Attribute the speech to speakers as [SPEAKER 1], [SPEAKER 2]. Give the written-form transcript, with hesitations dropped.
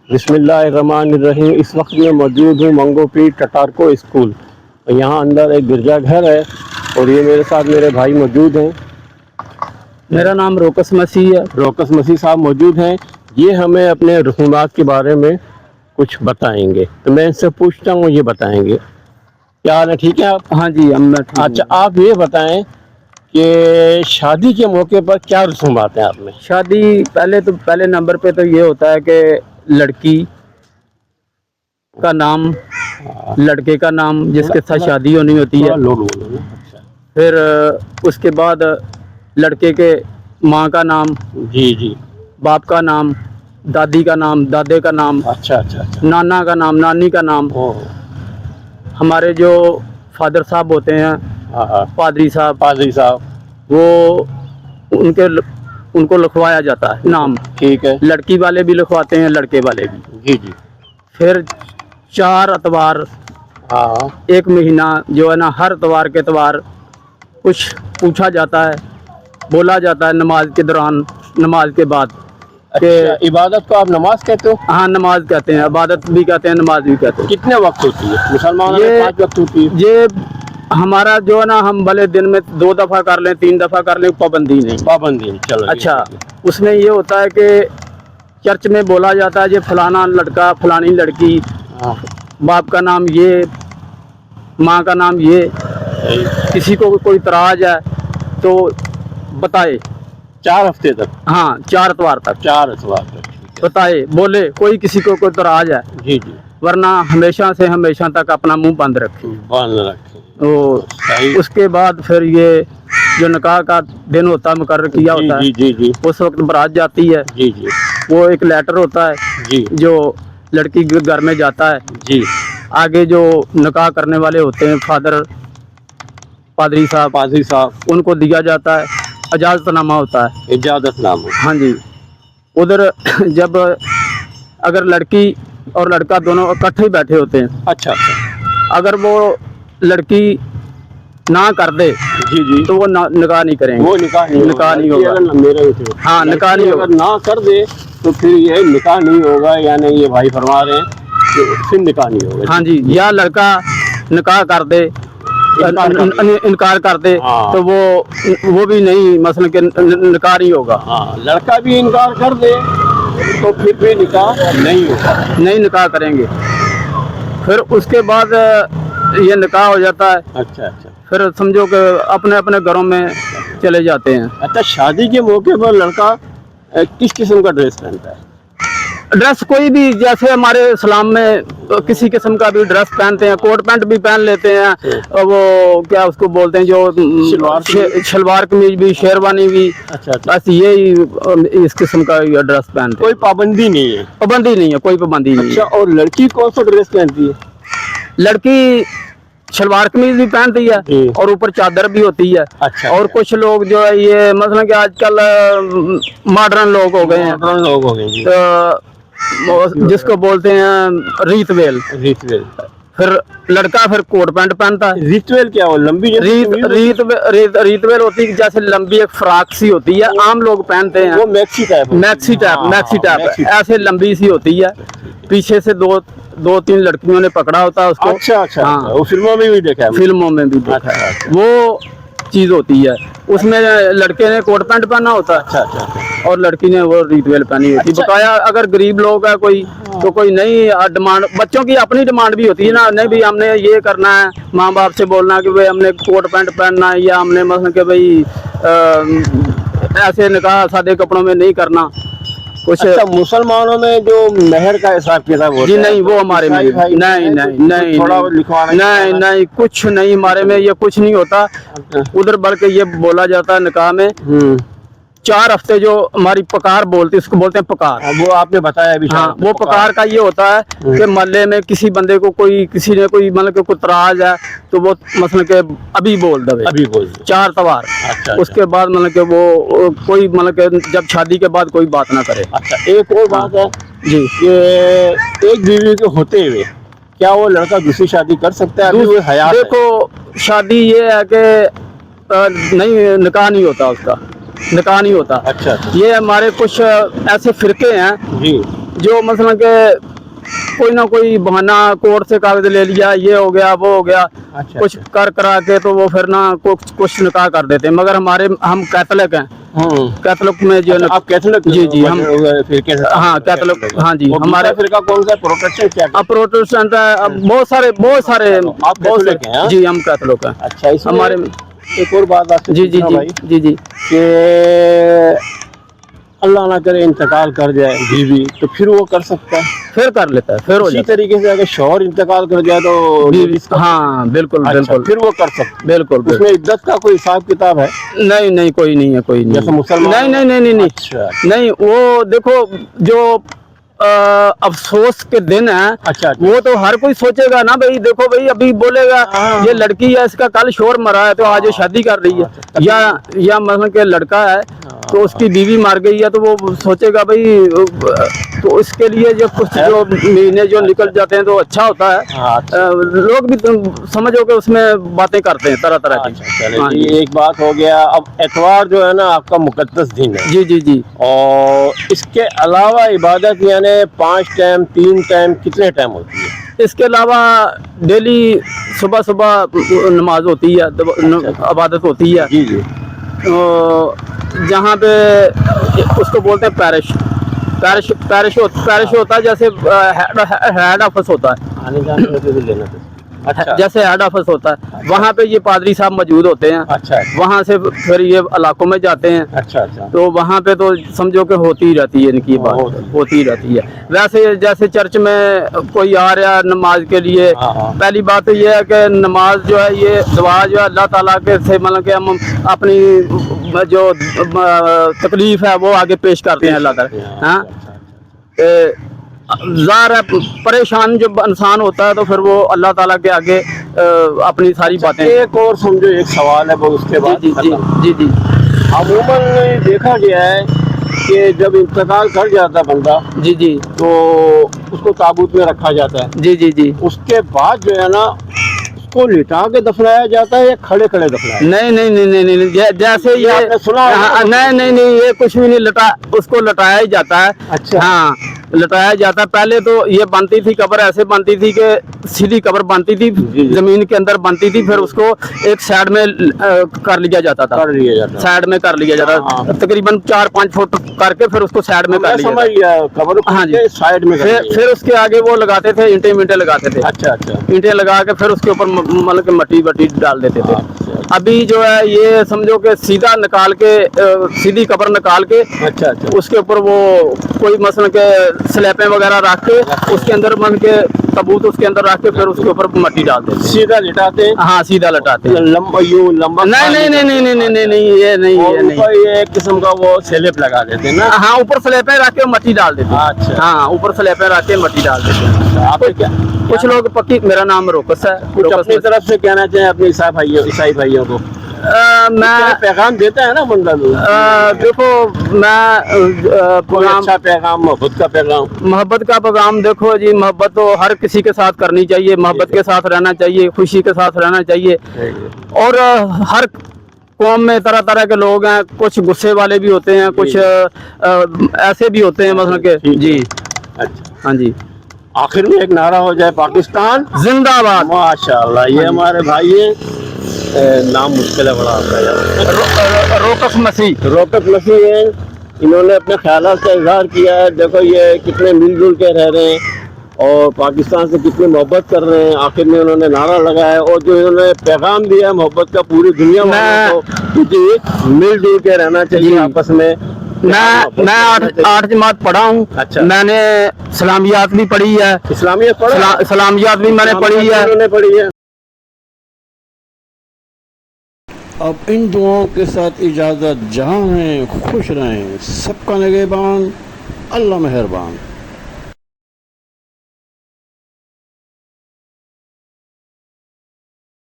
[SPEAKER 1] بسم اللہ الرحمن الرحیم. اس وقت میں موجود ہوں منگو پیر ٹٹارکو اسکول. یہاں اندر ایک گرجا گھر ہے اور یہ میرے ساتھ میرے بھائی موجود ہیں.
[SPEAKER 2] میرا نام روکس مسیح ہے.
[SPEAKER 1] روکس مسیح صاحب موجود ہیں. یہ ہمیں اپنے رسومات کے بارے میں کچھ بتائیں گے, تو میں ان سے پوچھتا ہوں, یہ بتائیں گے. کیا حال ہے, ٹھیک ہے آپ؟
[SPEAKER 2] ہاں جی میں ٹھیک ہوں.
[SPEAKER 1] اچھا, آپ یہ بتائیں کہ شادی کے موقع پر کیا رسومات ہیں آپ میں؟
[SPEAKER 2] شادی پہلے نمبر پہ تو یہ ہوتا ہے کہ لڑکی کا نام, لڑکے کا نام جس کے ساتھ شادی ہونی ہوتی ہے. پھر اس کے بعد لڑکے کے ماں کا نام,
[SPEAKER 1] جی جی,
[SPEAKER 2] باپ کا نام, دادی کا نام, دادے کا نام,
[SPEAKER 1] اچھا اچھا اچھا,
[SPEAKER 2] نانا کا نام, نانی کا نام. ہمارے جو فادر صاحب ہوتے ہیں, پادری صاحب, وہ ان کو لکھوایا جاتا ہے نام.
[SPEAKER 1] ٹھیک ہے.
[SPEAKER 2] لڑکی والے بھی لکھواتے ہیں, لڑکے والے بھی.
[SPEAKER 1] جی جی.
[SPEAKER 2] پھر 4 اتوار, ایک مہینہ جو ہے نا, ہر اتوار کے اتوار کچھ پوچھا جاتا ہے, بولا جاتا ہے نماز کے دوران, نماز کے بعد.
[SPEAKER 1] اچھا, عبادت کو آپ نماز کہتے ہو؟
[SPEAKER 2] ہاں, نماز کہتے ہیں, عبادت بھی کہتے ہیں, نماز بھی کہتے ہیں.
[SPEAKER 1] کتنے وقت ہوتی ہے مسلمانوں میں؟ 5 وقت ہوتی ہے.
[SPEAKER 2] یہ ہمارا جو ہے نا, ہم بھلے دن میں 2 دفعہ کر لیں, 3 دفعہ کر لیں, پابندی نہیں.
[SPEAKER 1] پابندی نہیں, چلو.
[SPEAKER 2] اچھا, اس میں یہ ہوتا ہے کہ چرچ میں بولا جاتا ہے, یہ فلانا لڑکا, فلانی لڑکی, باپ کا نام یہ, ماں کا نام یہ. کسی کو کوئی اعتراض ہے تو بتائے.
[SPEAKER 1] 4 ہفتے تک؟
[SPEAKER 2] ہاں, 4 اتوار تک.
[SPEAKER 1] 4 اتوار تک
[SPEAKER 2] بتائے, بولے, کوئی کسی کو کوئی اعتراض ہے.
[SPEAKER 1] جی جی.
[SPEAKER 2] ورنہ ہمیشہ سے ہمیشہ تک اپنا منہ بند رکھے. اس کے بعد پھر یہ جو نکاح کا دن ہوتا ہے, مقرر کیا ہوتا ہے,
[SPEAKER 1] جی جی,
[SPEAKER 2] اس وقت برات جاتی ہے.
[SPEAKER 1] جی جی.
[SPEAKER 2] وہ ایک لیٹر ہوتا ہے
[SPEAKER 1] جی,
[SPEAKER 2] جو لڑکی کے گھر میں جاتا ہے.
[SPEAKER 1] جی.
[SPEAKER 2] آگے جو نکاح کرنے والے ہوتے ہیں, پادری صاحب, ان کو دیا جاتا ہے. اجازت نامہ ہوتا ہے.
[SPEAKER 1] اجازت نامہ.
[SPEAKER 2] ہاں جی. ادھر جب اگر لڑکی اور لڑکا دونوں اکٹھے ہی بیٹھے ہوتے ہیں.
[SPEAKER 1] اچھا اچھا.
[SPEAKER 2] اگر وہ لڑکی نہ کر دے,
[SPEAKER 1] جی جی,
[SPEAKER 2] تو وہ نکاح نہیں کریں گے.
[SPEAKER 1] وہ نکاح نہیں ہوگا.
[SPEAKER 2] ہاں, نکاح نہیں ہوگا.
[SPEAKER 1] اگر نہ کر دے تو پھر یہ نکاح نہیں ہوگا, یعنی یہ بھائی فرما رہے ہیں کہ پھر نکاح نہیں ہوگا.
[SPEAKER 2] ہاں جی, یا لڑکا نکاح کر دے, انکار کر دے, تو وہ بھی نہیں, مثلا کہ نکاح نہیں ہوگا.
[SPEAKER 1] ہاں, لڑکا بھی انکار کر دے تو پھر بھی نکاح نہیں ہوگا.
[SPEAKER 2] نہیں نکاح کریں گے. پھر اس کے بعد یہ نکاح ہو جاتا ہے.
[SPEAKER 1] اچھا اچھا.
[SPEAKER 2] پھر سمجھو کہ اپنے اپنے گھروں میں چلے جاتے ہیں.
[SPEAKER 1] اچھا, شادی کے موقع پر لڑکا کس قسم کا ڈریس پہنتا ہے؟
[SPEAKER 2] ڈریس کوئی بھی, جیسے ہمارے اسلام میں کسی قسم کا بھی ڈریس پہنتے ہیں, کوٹ پینٹ بھی پہن لیتے ہیں, وہ کیا اس کو بولتے ہیں, جو شلوار قمیض بھی, شیروانی بھی. بس یہی اس قسم کا ڈریس پہنتے ہیں.
[SPEAKER 1] کوئی پابندی نہیں ہے؟
[SPEAKER 2] پابندی نہیں ہے, کوئی پابندی نہیں.
[SPEAKER 1] اچھا, اور لڑکی کون سا ڈریس پہنتی ہے؟
[SPEAKER 2] لڑکی شلوار قمیض بھی پہنتی ہے اور اوپر چادر بھی ہوتی ہے.
[SPEAKER 1] اچھا.
[SPEAKER 2] اور کچھ لوگ جو ہے یہ مثلا کہ آج کل ماڈرن لوگ ہو گئے ہیں, جس کو بولتے ہیں ریت ویل. پھر لڑکا پھر کوٹ پینٹ پہنتا ہے.
[SPEAKER 1] ریت ویل کیا ہو؟ لمبی
[SPEAKER 2] ریت ویل ہوتی ہے, جیسے لمبی ایک فراک سی ہوتی ہے, عام لوگ پہنتے ہیں.
[SPEAKER 1] وہ میکسی ٹائپ
[SPEAKER 2] ایسے لمبی سی ہوتی ہے, پیچھے سے 2-3 لڑکیوں نے پکڑا ہوتا ہے اس کو.
[SPEAKER 1] اچھا اچھا, وہ فلموں میں بھی دیکھا ہے.
[SPEAKER 2] فلموں میں بھی دیکھا ہے. وہ چیز ہوتی ہے. اس میں لڑکے نے کوٹ پینٹ پہنا ہوتا ہے.
[SPEAKER 1] اچھا اچھا.
[SPEAKER 2] اور لڑکی نے وہ ریت ویل پہنی ہوتی ہے. بقایا اگر غریب لوگ ہے کوئی, تو کوئی نہیں ڈیمانڈ, بچوں کی اپنی ڈیمانڈ بھی ہوتی ہے نا, نہیں بھی ہم نے یہ کرنا ہے, ماں باپ سے بولنا کہ بھائی ہم نے کوٹ پینٹ پہننا ہے, یا ہم نے مثلا کہ بھائی ایسے نکاح سادے کپڑوں میں نہیں کرنا کچھ.
[SPEAKER 1] اچھا, مسلمانوں میں جو مہر کا حساب کتاب ہوتا ہے؟
[SPEAKER 2] جی نہیں, وہ ہمارے میں نہیں, کچھ نہیں ہمارے میں, یہ کچھ نہیں ہوتا ادھر. بلکہ یہ بولا جاتا ہے نکاح میں 4 ہفتے جو ہماری پکار بولتی, اس کو بولتے ہیں پکار.
[SPEAKER 1] وہ آپ نے بتایا ابھی.
[SPEAKER 2] ہاں, وہ پکار کا یہ ہوتا ہے کہ محلے میں کسی بندے کو کسی نے کوئی مطلب کہ کوئی اعتراض ہے, تو وہ مثلا کہ ابھی بول دے 4 اتوار. اس کے بعد مطلب کہ وہ کوئی مطلب کہ جب شادی کے بعد کوئی بات نہ کرے.
[SPEAKER 1] اچھا, ایک اور بات ہے
[SPEAKER 2] جی,
[SPEAKER 1] کہ ایک بیوی کے ہوتے ہوئے کیا وہ لڑکا دوسری شادی کر سکتا ہے؟
[SPEAKER 2] دیکھو, شادی یہ ہے کہ نہیں, نکاح نہیں ہوتا, اس کا نکاح نہیں ہوتا.
[SPEAKER 1] اچھا,
[SPEAKER 2] یہ ہمارے کچھ ایسے فرقے ہیں
[SPEAKER 1] جی
[SPEAKER 2] जो मसलन के कोई ना कोई बहाना कोर्ट से कागज ले लिया, ये हो गया वो हो गया,
[SPEAKER 1] अच्छा,
[SPEAKER 2] कुछ कर करा के तो वो फिर ना कुछ निकाह कर देते हैं। मगर हम कैथलिक हैं, कैथलिक में जो
[SPEAKER 1] आप कैथोलिक?
[SPEAKER 2] जी जी हम
[SPEAKER 1] फिर कैसे?
[SPEAKER 2] हाँ कैथलिक, हाँ जी
[SPEAKER 1] हमारे
[SPEAKER 2] हमारे
[SPEAKER 1] फिर का कौन सा? प्रोटेस्टेंट क्या?
[SPEAKER 2] अब प्रोटेस्टेंट है, अब बहुत सारे
[SPEAKER 1] आप कैथोलिक हैं, हाँ?
[SPEAKER 2] जी हम कैथलिक हैं।
[SPEAKER 1] अच्छा, इसमें
[SPEAKER 2] हमारे
[SPEAKER 1] एक और बात आपसे
[SPEAKER 2] जी जी
[SPEAKER 1] पूछना
[SPEAKER 2] जी
[SPEAKER 1] भाई
[SPEAKER 2] जी जी
[SPEAKER 1] कि अल्लाह ना करे इंतकाल कर जाए बीवी, तो फिर वो कर सकता है?
[SPEAKER 2] फिर कर लेता है, फिर हो
[SPEAKER 1] इसी
[SPEAKER 2] जाता
[SPEAKER 1] तरीके से अगर शौहर इंतकाल कर जाए तो
[SPEAKER 2] है।
[SPEAKER 1] लेडीज का?
[SPEAKER 2] हाँ बिल्कुल
[SPEAKER 1] अच्छा,
[SPEAKER 2] बिल्कुल
[SPEAKER 1] फिर वो कर सकते हैं।
[SPEAKER 2] बिल्कुल बिल्कुल।
[SPEAKER 1] उसमें इद्दत का कोई हिसाब किताब है?
[SPEAKER 2] नहीं नहीं कोई नहीं है, कोई नहीं
[SPEAKER 1] जैसे
[SPEAKER 2] है।
[SPEAKER 1] मुसलमान?
[SPEAKER 2] नहीं नहीं नहीं नहीं नहीं
[SPEAKER 1] अच्छा
[SPEAKER 2] नहीं, वो देखो जो अफसोस के दिन है,
[SPEAKER 1] अच्छा
[SPEAKER 2] वो तो हर कोई सोचेगा ना भाई, देखो भाई अभी बोलेगा
[SPEAKER 1] हाँ।
[SPEAKER 2] ये लड़की है, इसका कल शोर मरा है तो आज ये शादी कर रही है, या मतलब के लड़का है तो उसकी बीवी मर गई है, तो वो सोचेगा भाई तो इसके लिए जो कुछ जो महीने जो निकल जाते हैं तो अच्छा होता है।
[SPEAKER 1] हाँ, अच्छा।
[SPEAKER 2] लोग भी समझो कि उसमें बातें करते हैं तरह तरह
[SPEAKER 1] अच्छा,
[SPEAKER 2] की।
[SPEAKER 1] चले
[SPEAKER 2] हाँ
[SPEAKER 1] जी,
[SPEAKER 2] जी
[SPEAKER 1] एक बात हो गया। अब एतवार जो है ना आपका मुकद्दस दिन है,
[SPEAKER 2] जी जी जी।
[SPEAKER 1] और इसके अलावा इबादत यानी 5 टाइम 3 टाइम कितने टाइम होती है?
[SPEAKER 2] इसके अलावा डेली सुबह सुबह नमाज होती है, इबादत होती है।
[SPEAKER 1] जी जी।
[SPEAKER 2] तो जहाँ पे उसको बोलते हैं पैरिश होता है, जैसे हेड ऑफिस होता है,
[SPEAKER 1] आने जाने में भी लेना था। अच्छा
[SPEAKER 2] जैसे हेड ऑफिस होता है, वहाँ पे ये पादरी साहब मौजूद होते हैं।
[SPEAKER 1] अच्छा
[SPEAKER 2] वहाँ से फिर ये इलाकों में जाते हैं,
[SPEAKER 1] अच्छा अच्छा।
[SPEAKER 2] तो वहाँ पे तो समझो कि होती ही रहती है इनकी बात, होती ही रहती है। वैसे जैसे चर्च में कोई आ रहा नमाज के लिए,
[SPEAKER 1] हाँ, हाँ।
[SPEAKER 2] पहली बात तो ये है कि नमाज जो है, ये दुआ जो है अल्लाह ताला के से मतलब कि हम अपनी जो तकलीफ है वो आगे पेश करते हैं अल्लाह ताला। हाँ ज़ाहिर है परेशान जो इंसान होता है तो फिर वो अल्लाह ताला के आगे अपनी सारी बातें।
[SPEAKER 1] एक और समझो एक सवाल है, वो उसके बाद
[SPEAKER 2] जी जी जी जी।
[SPEAKER 1] अमूमन देखा गया है कि जब इंतकाल कर जाता बंदा
[SPEAKER 2] जी जी
[SPEAKER 1] तो उसको ताबूत में रखा जाता है,
[SPEAKER 2] जी जी जी।
[SPEAKER 1] उसके बाद जो है ना उसको लिटा के दफनाया जाता है या खड़े खड़े दफनाया?
[SPEAKER 2] नहीं नहीं नहीं नहीं नहीं, जैसे ये
[SPEAKER 1] आपने सुना होगा?
[SPEAKER 2] हाँ, नहीं नहीं नहीं, ये कुछ भी नहीं, उसको लटाया ही जाता है।
[SPEAKER 1] अच्छा।
[SPEAKER 2] हाँ लटाया जाता है। पहले तो ये बनती थी कब्र, ऐसे बनती थी कि सीधी कब्र बनती थी,
[SPEAKER 1] जी।
[SPEAKER 2] जमीन के अंदर बनती थी, फिर उसको एक साइड में कर लिया जाता था,
[SPEAKER 1] कर लिया जाता है।
[SPEAKER 2] साइड में कर लिया जाता
[SPEAKER 1] हाँ।
[SPEAKER 2] था, तकरीबन 4-5 फुट करके फिर उसको साइड में
[SPEAKER 1] मैं
[SPEAKER 2] कर लिया
[SPEAKER 1] समझ
[SPEAKER 2] जाता।
[SPEAKER 1] गया, कब्र को
[SPEAKER 2] हाँ जी।
[SPEAKER 1] साइड में कर लिया।
[SPEAKER 2] फिर उसके आगे वो लगाते थे ईंटें मींटें लगाते थे।
[SPEAKER 1] अच्छा अच्छा
[SPEAKER 2] ईंटें लगा के फिर उसके ऊपर मतलब कि मट्टी वट्टी डाल देते थे।
[SPEAKER 1] अच्छा
[SPEAKER 2] अभी जो है ये समझो कि सीधा निकाल के सीधी कब्र निकाल के
[SPEAKER 1] अच्छा अच्छा।
[SPEAKER 2] उसके ऊपर वो कोई मसलन के स्लैपें वगैरह रख के उसके अंदर मन के तबूत उसके अंदर रख के फिर उसके ऊपर मट्टी डाल देते हैं।
[SPEAKER 1] सीधा लिटाते हैं?
[SPEAKER 2] हाँ सीधा लटाते हैं।
[SPEAKER 1] लंबा यूं लंबा?
[SPEAKER 2] नहीं नहीं नहीं नहीं नहीं नहीं नहीं ये नहीं
[SPEAKER 1] और
[SPEAKER 2] ये नहीं।
[SPEAKER 1] ऊपर ये एक किस्म का वो स्लैब लगा देते हैं ना?
[SPEAKER 2] हाँ ऊपर स्लैपें रख के मट्टी डाल देते हैं।
[SPEAKER 1] अच्छा।
[SPEAKER 2] हाँ ऊपर स्लैपें रख के मट्टी डाल देते हैं।
[SPEAKER 1] आपने क्या
[SPEAKER 2] कुछ लोग पक्की, मेरा नाम रोकस है।
[SPEAKER 1] कुछ
[SPEAKER 2] रोकस
[SPEAKER 1] अपनी तरफ से कहना चाहें अपने ईसाई भाइयों को?
[SPEAKER 2] मैं
[SPEAKER 1] पैगाम देता है ना बंदा लोग,
[SPEAKER 2] देखो मैं
[SPEAKER 1] कोई
[SPEAKER 2] पैगाम,
[SPEAKER 1] अच्छा पैगाम, मोहब्बत का पैगाम?
[SPEAKER 2] मोहब्बत का पैगाम देखो जी, मोहब्बत तो हर किसी के साथ करनी चाहिए, मोहब्बत के साथ रहना चाहिए, खुशी के साथ रहना चाहिए। और हर कौम में तरह तरह के लोग हैं, कुछ गुस्से वाले भी होते हैं, कुछ ऐसे भी होते हैं मतलब के। जी
[SPEAKER 1] अच्छा,
[SPEAKER 2] हाँ जी।
[SPEAKER 1] आखिर में एक नारा हो जाए, पाकिस्तान
[SPEAKER 2] जिंदाबाद।
[SPEAKER 1] माशाल्लाह। ये हमारे भाई है, नाम मुश्किल है बड़ा आपका यार।
[SPEAKER 2] रोकस मसीह।
[SPEAKER 1] रोकत मसीह है, इन्होंने अपने ख्यालात का इजहार किया है। देखो ये कितने मिलजुल के रह रहे हैं और पाकिस्तान से कितनी मोहब्बत कर रहे हैं। आखिर में उन्होंने नारा लगाया और जो इन्होंने पैगाम दिया मोहब्बत का पूरी दुनिया वालों को, कि मिलजुल के रहना चाहिए आपस में।
[SPEAKER 2] मैं 8 जमात पढ़ा हूँ।
[SPEAKER 1] अच्छा।
[SPEAKER 2] मैंने सलामियात भी पढ़ी है।
[SPEAKER 1] इस्लामियत पढ़ा?
[SPEAKER 2] सलामियात भी मैंने पढ़ी है।
[SPEAKER 1] उन्होंने पढ़ी है। अब इन दुआओं के साथ इजाज़त, जहाँ हैं खुश रहें, सबका निगहबान, अल्लाह मेहरबान।